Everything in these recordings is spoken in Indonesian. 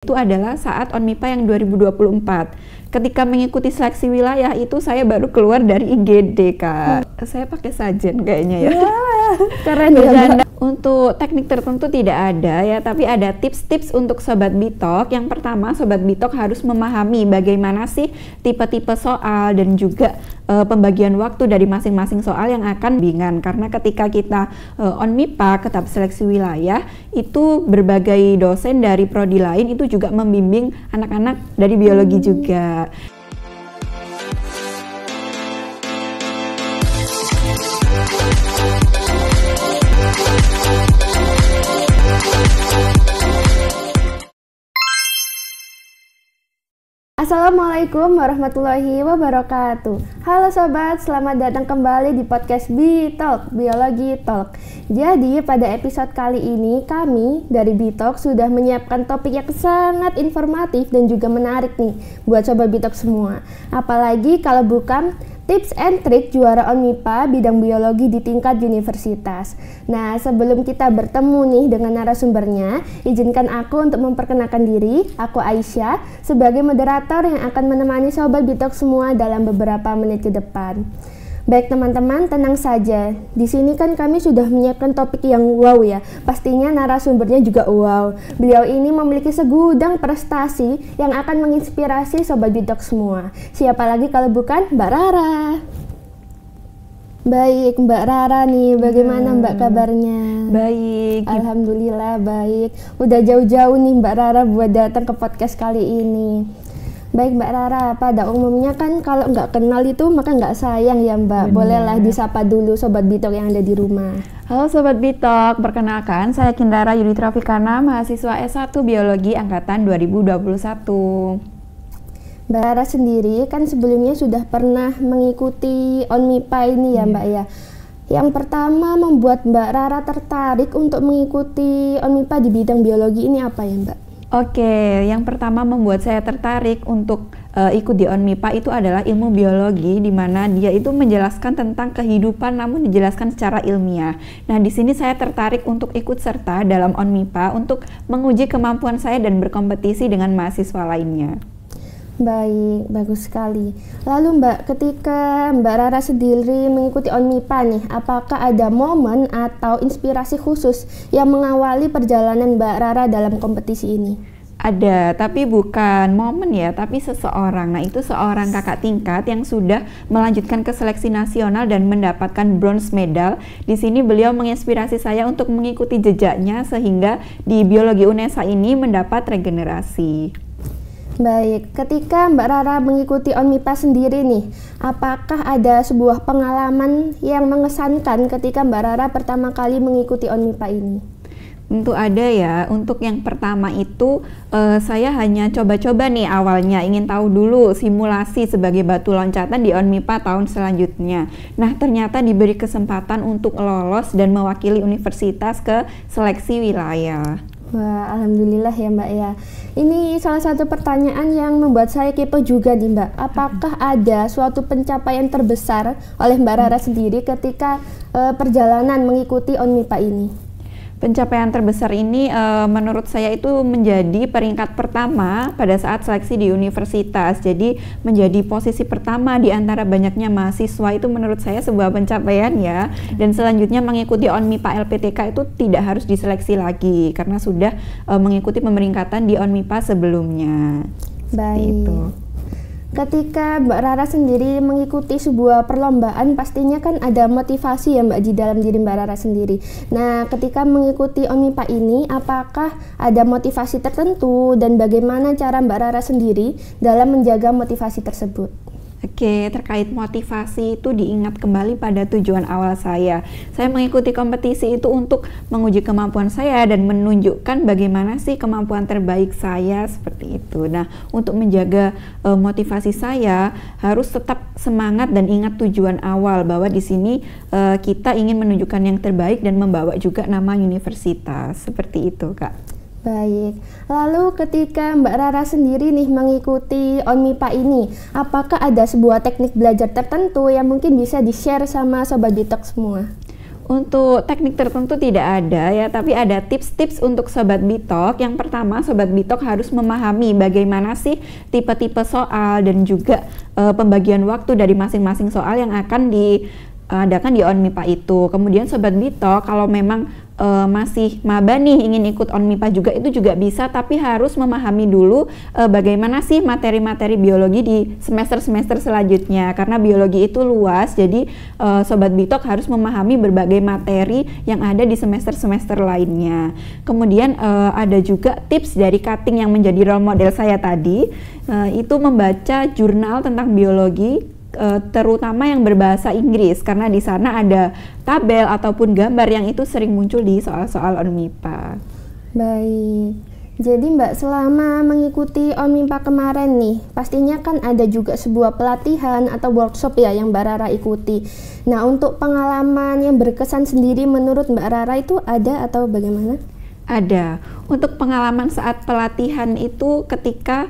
Itu adalah saat ONMIPA yang 2024. Ketika mengikuti seleksi wilayah itu saya baru keluar dari IGD, Kak. Saya pakai sajen kayaknya ya. Keren ya. Untuk teknik tertentu tidak ada ya, tapi ada tips-tips untuk Sobat Bitok. Yang pertama, Sobat Bitok harus memahami bagaimana sih tipe-tipe soal dan juga pembagian waktu dari masing-masing soal yang akan bimbingan. Karena ketika kita ONMIPA ke tahap seleksi wilayah, itu berbagai dosen dari prodi lain itu juga membimbing anak-anak dari biologi juga. Assalamualaikum warahmatullahi wabarakatuh. Halo sobat, selamat datang kembali di podcast Bitalk, Biologi Talk. Jadi pada episode kali ini kami dari Bitalk sudah menyiapkan topik yang sangat informatif dan juga menarik nih buat sobat Bitalk semua. Apalagi kalau bukan tips and trik juara ONMIPA bidang biologi di tingkat universitas. Nah, sebelum kita bertemu nih dengan narasumbernya, izinkan aku untuk memperkenalkan diri. Aku Aisyah, sebagai moderator yang akan menemani sobat Bitalk semua dalam beberapa menit ke depan. Baik teman-teman, tenang saja. Di sini kan kami sudah menyiapkan topik yang wow ya. Pastinya narasumbernya juga wow. Beliau ini memiliki segudang prestasi yang akan menginspirasi sobat Bitalk semua. Siapa lagi kalau bukan Mbak Rara. Baik, Mbak Rara nih, bagaimana Mbak kabarnya? Baik. Alhamdulillah baik. Udah jauh-jauh nih Mbak Rara buat datang ke podcast kali ini. Baik Mbak Rara, pada umumnya kan kalau nggak kenal itu maka nggak sayang ya Mbak. Bolehlah disapa dulu Sobat Bitalk yang ada di rumah. Halo Sobat Bitalk, perkenalkan saya Kindara Yudhitra Fikana, mahasiswa S1 Biologi Angkatan 2021. Mbak Rara sendiri kan sebelumnya sudah pernah mengikuti ONMIPA ini ya Mbak ya. Yang pertama membuat Mbak Rara tertarik untuk mengikuti ONMIPA di bidang biologi ini apa ya Mbak? Oke, yang pertama membuat saya tertarik untuk ikut di ONMIPA itu adalah ilmu biologi, di mana dia itu menjelaskan tentang kehidupan namun dijelaskan secara ilmiah. Nah, di sini saya tertarik untuk ikut serta dalam ONMIPA untuk menguji kemampuan saya dan berkompetisi dengan mahasiswa lainnya. Baik, bagus sekali. Lalu Mbak, ketika Mbak Rara sendiri mengikuti ONMIPA nih, apakah ada momen atau inspirasi khusus yang mengawali perjalanan Mbak Rara dalam kompetisi ini? Ada, tapi bukan momen ya, tapi seseorang. Nah, itu seorang kakak tingkat yang sudah melanjutkan ke seleksi nasional dan mendapatkan bronze medal. Di sini beliau menginspirasi saya untuk mengikuti jejaknya sehingga di biologi UNESA ini mendapat regenerasi. Baik, ketika Mbak Rara mengikuti ONMIPA sendiri nih, apakah ada sebuah pengalaman yang mengesankan ketika Mbak Rara pertama kali mengikuti ONMIPA ini? Tentu ada ya. Untuk yang pertama itu saya hanya coba-coba nih awalnya, ingin tahu dulu simulasi sebagai batu loncatan di ONMIPA tahun selanjutnya. Nah, ternyata diberi kesempatan untuk lolos dan mewakili universitas ke seleksi wilayah. Wah, alhamdulillah ya Mbak ya. Ini salah satu pertanyaan yang membuat saya kepo juga nih Mbak. Apakah ada suatu pencapaian terbesar oleh Mbak Rara sendiri ketika perjalanan mengikuti ONMIPA ini? Pencapaian terbesar ini menurut saya itu menjadi peringkat pertama pada saat seleksi di universitas. Jadi menjadi posisi pertama di antara banyaknya mahasiswa itu menurut saya sebuah pencapaian ya. Dan selanjutnya mengikuti ONMIPA LPTK itu tidak harus diseleksi lagi karena sudah mengikuti pemeringkatan di ONMIPA sebelumnya. Baik. Itu. Ketika Mbak Rara sendiri mengikuti sebuah perlombaan, pastinya kan ada motivasi ya Mbak di dalam diri Mbak Rara sendiri. Nah, ketika mengikuti ONMIPA ini, apakah ada motivasi tertentu dan bagaimana cara Mbak Rara sendiri dalam menjaga motivasi tersebut? Oke, terkait motivasi itu diingat kembali pada tujuan awal saya. Saya mengikuti kompetisi itu untuk menguji kemampuan saya dan menunjukkan bagaimana sih kemampuan terbaik saya seperti itu. Nah, untuk menjaga motivasi saya harus tetap semangat dan ingat tujuan awal bahwa di sini kita ingin menunjukkan yang terbaik dan membawa juga nama universitas. Seperti itu, Kak. Baik, lalu ketika Mbak Rara sendiri nih mengikuti ONMIPA ini, apakah ada sebuah teknik belajar tertentu yang mungkin bisa di-share sama Sobat Bitalk semua? Untuk teknik tertentu tidak ada ya, tapi ada tips-tips untuk Sobat Bitok. Yang pertama, Sobat Bitok harus memahami bagaimana sih tipe-tipe soal dan juga pembagian waktu dari masing-masing soal yang akan diadakan di ONMIPA itu. Kemudian Sobat Bitok kalau memang masih maba nih ingin ikut ONMIPA juga, itu juga bisa, tapi harus memahami dulu bagaimana sih materi-materi biologi di semester-semester selanjutnya, karena biologi itu luas. Jadi Sobat Bitok harus memahami berbagai materi yang ada di semester-semester lainnya. Kemudian ada juga tips dari Kating yang menjadi role model saya tadi, itu membaca jurnal tentang biologi, terutama yang berbahasa Inggris, karena di sana ada tabel ataupun gambar yang itu sering muncul di soal-soal ONMIPA. Baik, jadi Mbak selama mengikuti ONMIPA kemarin nih, pastinya kan ada juga sebuah pelatihan atau workshop ya yang Mbak Rara ikuti. Nah, untuk pengalaman yang berkesan sendiri menurut Mbak Rara itu ada atau bagaimana? Ada. Untuk pengalaman saat pelatihan itu ketika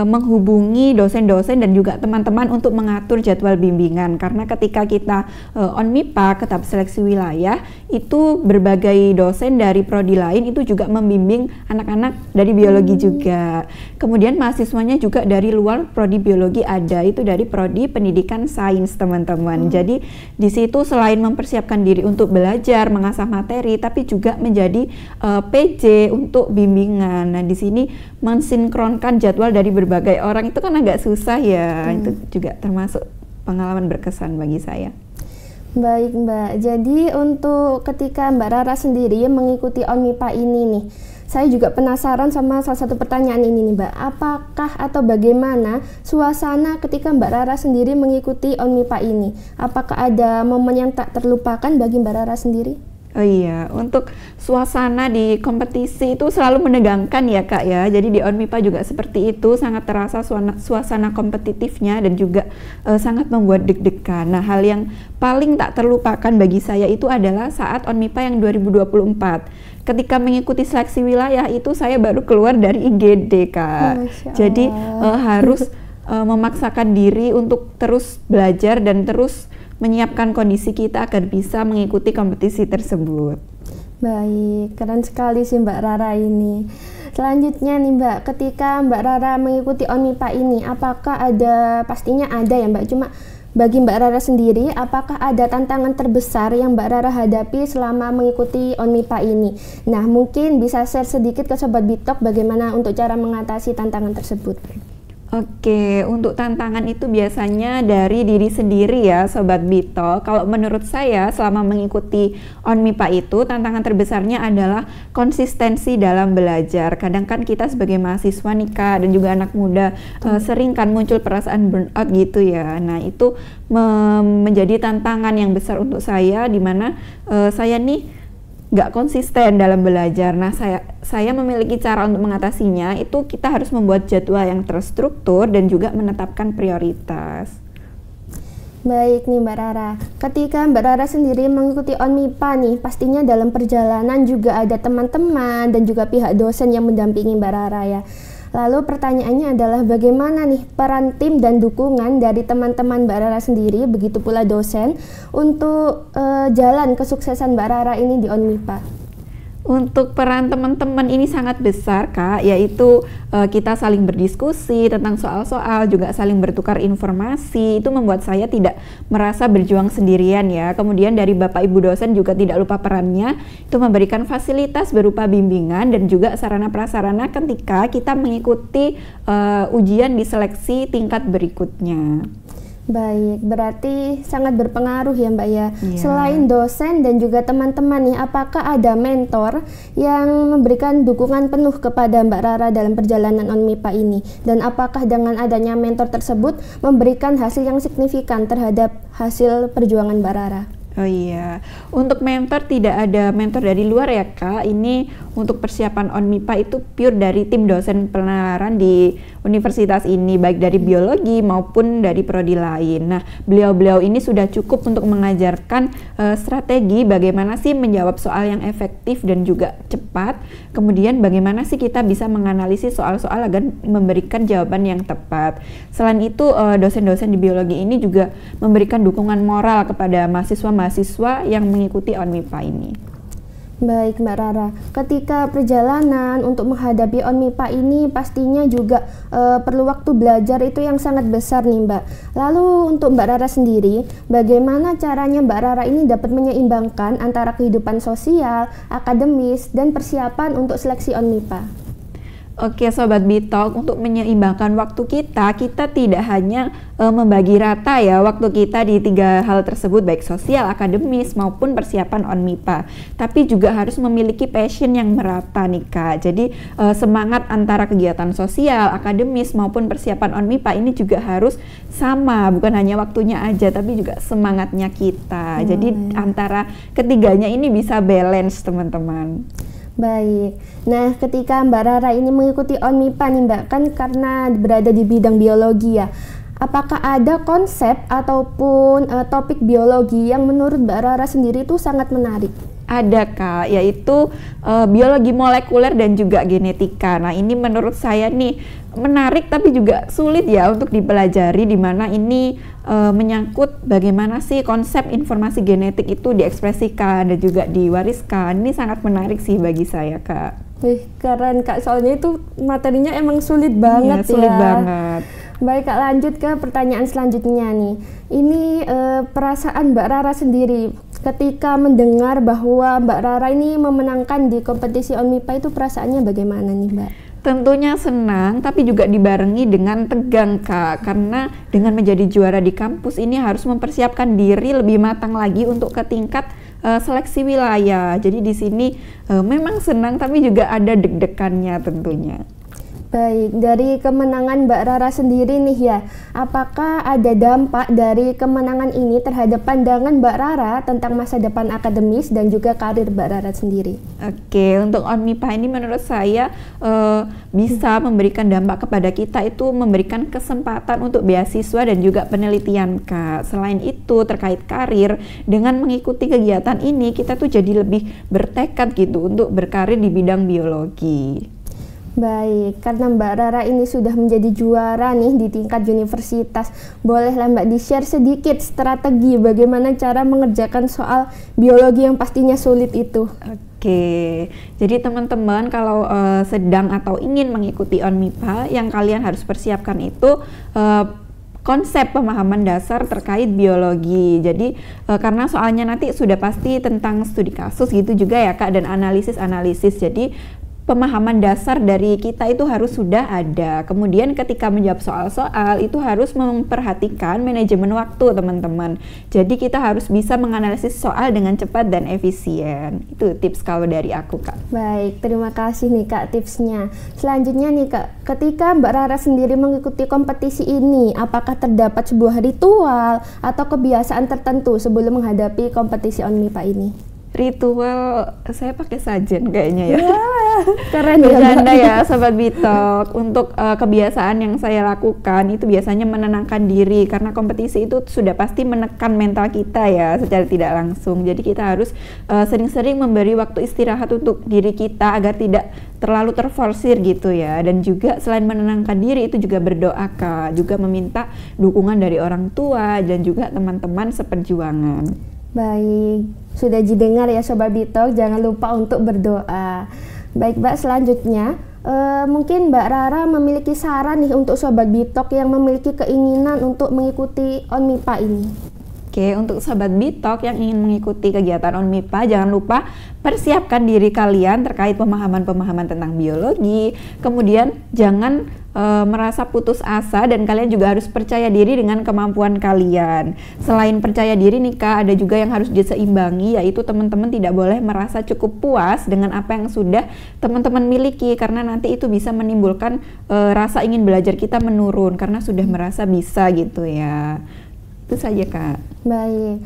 menghubungi dosen-dosen dan juga teman-teman untuk mengatur jadwal bimbingan, karena ketika kita ONMIPA ke tahap seleksi wilayah itu berbagai dosen dari prodi lain itu juga membimbing anak-anak dari biologi juga. Kemudian mahasiswanya juga dari luar prodi biologi ada, itu dari prodi pendidikan sains teman-teman. Jadi di situ selain mempersiapkan diri untuk belajar mengasah materi, tapi juga menjadi PJ untuk bimbingan. Nah, di sini mensinkronkan jadwal dari berbagai orang itu kan agak susah ya. Itu juga termasuk pengalaman berkesan bagi saya. Baik Mbak, jadi untuk ketika Mbak Rara sendiri mengikuti ONMIPA ini nih, saya juga penasaran sama salah satu pertanyaan ini nih Mbak. Apakah atau bagaimana suasana ketika Mbak Rara sendiri mengikuti ONMIPA ini? Apakah ada momen yang tak terlupakan bagi Mbak Rara sendiri? Oh iya, untuk suasana di kompetisi itu selalu menegangkan ya Kak ya. Jadi di ONMIPA juga seperti itu, sangat terasa suasana kompetitifnya dan juga sangat membuat deg-degan. Nah, hal yang paling tak terlupakan bagi saya itu adalah saat ONMIPA yang 2024. Ketika mengikuti seleksi wilayah itu saya baru keluar dari IGD Kak. Jadi harus memaksakan diri untuk terus belajar dan terus menyiapkan kondisi kita agar bisa mengikuti kompetisi tersebut. Baik, keren sekali sih Mbak Rara ini. Selanjutnya nih Mbak, ketika Mbak Rara mengikuti ONMIPA ini, apakah pastinya ada ya Mbak, cuma bagi Mbak Rara sendiri, apakah ada tantangan terbesar yang Mbak Rara hadapi selama mengikuti ONMIPA ini? Nah, mungkin bisa share sedikit ke Sobat Bitok bagaimana untuk cara mengatasi tantangan tersebut. Oke, untuk tantangan itu biasanya dari diri sendiri ya Sobat Bito. Kalau menurut saya selama mengikuti ONMIPA itu tantangan terbesarnya adalah konsistensi dalam belajar. Kadang kan kita sebagai mahasiswa nih Kak dan juga anak muda sering kan muncul perasaan burnout gitu ya. Nah itu menjadi tantangan yang besar untuk saya, di mana saya nih nggak konsisten dalam belajar. Nah, saya memiliki cara untuk mengatasinya. Itu kita harus membuat jadwal yang terstruktur dan juga menetapkan prioritas. Baik nih Mbak Rara, ketika Mbak Rara sendiri mengikuti ONMIPA nih, pastinya dalam perjalanan juga ada teman-teman dan juga pihak dosen yang mendampingi Mbak Rara ya. Lalu pertanyaannya adalah bagaimana nih peran tim dan dukungan dari teman-teman Mbak Rara sendiri, begitu pula dosen, untuk jalan kesuksesan Mbak Rara ini di ONMIPA? Untuk peran teman-teman ini sangat besar Kak, yaitu kita saling berdiskusi tentang soal-soal, juga saling bertukar informasi. Itu membuat saya tidak merasa berjuang sendirian ya. Kemudian dari Bapak Ibu dosen juga tidak lupa perannya, itu memberikan fasilitas berupa bimbingan dan juga sarana prasarana ketika kita mengikuti ujian di seleksi tingkat berikutnya. Baik, berarti sangat berpengaruh ya Mbak ya. Selain dosen dan juga teman-teman nih, apakah ada mentor yang memberikan dukungan penuh kepada Mbak Rara dalam perjalanan ONMIPA ini? Dan apakah dengan adanya mentor tersebut memberikan hasil yang signifikan terhadap hasil perjuangan Mbak Rara? Oh iya, untuk mentor tidak ada mentor dari luar ya Kak. Ini untuk persiapan ONMIPA itu pure dari tim dosen penalaran di universitas ini, baik dari biologi maupun dari prodi lain. Nah, beliau-beliau ini sudah cukup untuk mengajarkan strategi bagaimana sih menjawab soal yang efektif dan juga cepat. Kemudian bagaimana sih kita bisa menganalisis soal-soal agar memberikan jawaban yang tepat. Selain itu, dosen-dosen di biologi ini juga memberikan dukungan moral kepada mahasiswa mahasiswa yang mengikuti ONMIPA ini. Baik Mbak Rara, ketika perjalanan untuk menghadapi ONMIPA ini pastinya juga perlu waktu belajar itu yang sangat besar nih Mbak. Lalu untuk Mbak Rara sendiri, bagaimana caranya Mbak Rara ini dapat menyeimbangkan antara kehidupan sosial, akademis, dan persiapan untuk seleksi ONMIPA? Oke Sobat Bitalk, untuk menyeimbangkan waktu kita tidak hanya membagi rata ya waktu kita di 3 hal tersebut, baik sosial, akademis, maupun persiapan ONMIPA. Tapi juga harus memiliki passion yang merata nih Kak. Jadi semangat antara kegiatan sosial, akademis, maupun persiapan ONMIPA ini juga harus sama, bukan hanya waktunya aja, tapi juga semangatnya kita. Jadi antara ketiganya ini bisa balance teman-teman. Baik, nah ketika Mbak Rara ini mengikuti ONMIPA nih Mbak, kan karena berada di bidang biologi ya, apakah ada konsep ataupun topik biologi yang menurut Mbak Rara sendiri itu sangat menarik? Ada Kak, yaitu biologi molekuler dan juga genetika. Nah ini menurut saya nih menarik tapi juga sulit ya untuk dipelajari, di mana ini menyangkut bagaimana sih konsep informasi genetik itu diekspresikan dan juga diwariskan. Ini sangat menarik sih bagi saya Kak. Wih keren Kak, soalnya itu materinya emang sulit banget ya. Sulit banget. Baik Kak, lanjut ke pertanyaan selanjutnya nih. Ini perasaan Mbak Rara sendiri ketika mendengar bahwa Mbak Rara ini memenangkan di kompetisi ONMIPA, itu perasaannya bagaimana nih Mbak? Tentunya senang, tapi juga dibarengi dengan tegang Kak, karena dengan menjadi juara di kampus ini harus mempersiapkan diri lebih matang lagi untuk ke tingkat seleksi wilayah. Jadi di sini memang senang, tapi juga ada deg-degannya tentunya. Baik, dari kemenangan Mbak Rara sendiri nih ya, apakah ada dampak dari kemenangan ini terhadap pandangan Mbak Rara tentang masa depan akademis dan juga karir Mbak Rara sendiri? Oke, untuk ONMIPA ini menurut saya bisa memberikan dampak kepada kita, itu memberikan kesempatan untuk beasiswa dan juga penelitian Kak. Selain itu terkait karir, dengan mengikuti kegiatan ini kita tuh jadi lebih bertekad gitu untuk berkarir di bidang biologi. Baik, karena Mbak Rara ini sudah menjadi juara nih di tingkat universitas, bolehlah Mbak di-share sedikit strategi bagaimana cara mengerjakan soal biologi yang pastinya sulit itu. Oke, jadi teman-teman kalau sedang atau ingin mengikuti ONMIPA, yang kalian harus persiapkan itu konsep pemahaman dasar terkait biologi. Jadi karena soalnya nanti sudah pasti tentang studi kasus gitu juga ya Kak, dan analisis-analisis. Jadi pemahaman dasar dari kita itu harus sudah ada. Kemudian ketika menjawab soal-soal itu harus memperhatikan manajemen waktu teman-teman. Jadi kita harus bisa menganalisis soal dengan cepat dan efisien. Itu tips kalau dari aku Kak. Baik, terima kasih nih Kak tipsnya. Selanjutnya nih Kak, ketika Mbak Rara sendiri mengikuti kompetisi ini, apakah terdapat sebuah ritual atau kebiasaan tertentu sebelum menghadapi kompetisi ONMIPA ini? Ritual, saya pakai sajen kayaknya ya. Keren Bercanda ya Sobat Bitalk. Untuk kebiasaan yang saya lakukan itu biasanya menenangkan diri, karena kompetisi itu sudah pasti menekan mental kita ya secara tidak langsung. Jadi kita harus sering-sering memberi waktu istirahat untuk diri kita agar tidak terlalu terforsir gitu ya. Dan juga selain menenangkan diri itu juga berdoa Kak, juga meminta dukungan dari orang tua dan juga teman-teman seperjuangan. Baik, sudah didengar ya Sobat Bitalk, jangan lupa untuk berdoa. Baik Mbak, selanjutnya mungkin Mbak Rara memiliki saran nih untuk Sobat Bitalk yang memiliki keinginan untuk mengikuti ONMIPA ini. Oke, untuk Sobat Bitalk yang ingin mengikuti kegiatan ONMIPA, jangan lupa persiapkan diri kalian terkait pemahaman-pemahaman tentang biologi. Kemudian jangan merasa putus asa, dan kalian juga harus percaya diri dengan kemampuan kalian. Selain percaya diri nih Kak, ada juga yang harus diseimbangi, yaitu teman-teman tidak boleh merasa cukup puas dengan apa yang sudah teman-teman miliki, karena nanti itu bisa menimbulkan rasa ingin belajar kita menurun karena sudah merasa bisa gitu ya. Itu saja Kak. Baik,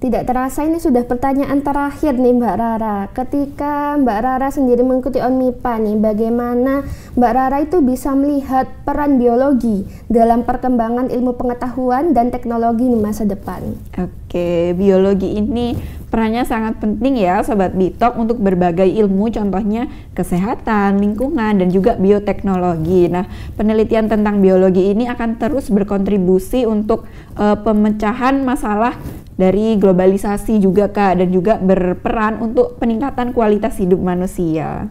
tidak terasa ini sudah pertanyaan terakhir nih Mbak Rara. Ketika Mbak Rara sendiri mengikuti ONMIPA nih, bagaimana Mbak Rara itu bisa melihat peran biologi dalam perkembangan ilmu pengetahuan dan teknologi di masa depan? Oke, biologi ini perannya sangat penting ya Sobat Bitalk untuk berbagai ilmu, contohnya kesehatan, lingkungan, dan juga bioteknologi. Nah, penelitian tentang biologi ini akan terus berkontribusi untuk pemecahan masalah dari globalisasi juga Kak, dan juga berperan untuk peningkatan kualitas hidup manusia.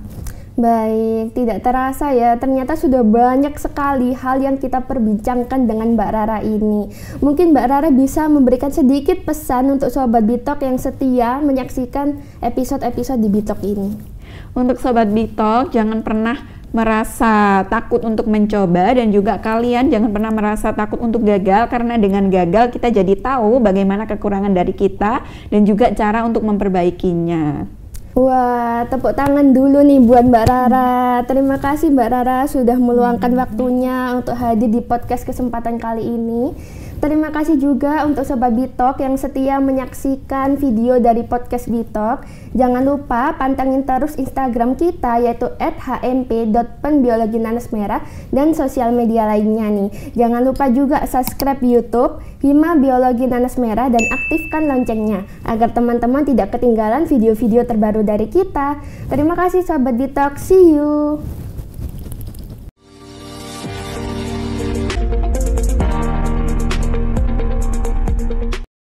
Baik, tidak terasa ya, ternyata sudah banyak sekali hal yang kita perbincangkan dengan Mbak Rara ini. Mungkin Mbak Rara bisa memberikan sedikit pesan untuk Sobat Bitalk yang setia menyaksikan episode-episode di Bitalk ini. Untuk Sobat Bitalk, jangan pernah merasa takut untuk mencoba, dan juga kalian jangan pernah merasa takut untuk gagal, karena dengan gagal kita jadi tahu bagaimana kekurangan dari kita dan juga cara untuk memperbaikinya. Wah, tepuk tangan dulu nih buat Mbak Rara. Terima kasih Mbak Rara sudah meluangkan waktunya untuk hadir di podcast kesempatan kali ini. Terima kasih juga untuk Sobat Bitalk yang setia menyaksikan video dari podcast Bitalk. Jangan lupa pantengin terus Instagram kita, yaitu @hmp.penbiologinanesmerah, dan sosial media lainnya nih. Jangan lupa juga subscribe YouTube Hima Biologi Nanas Merah dan aktifkan loncengnya agar teman-teman tidak ketinggalan video-video terbaru dari kita. Terima kasih Sobat Bitalk, see you!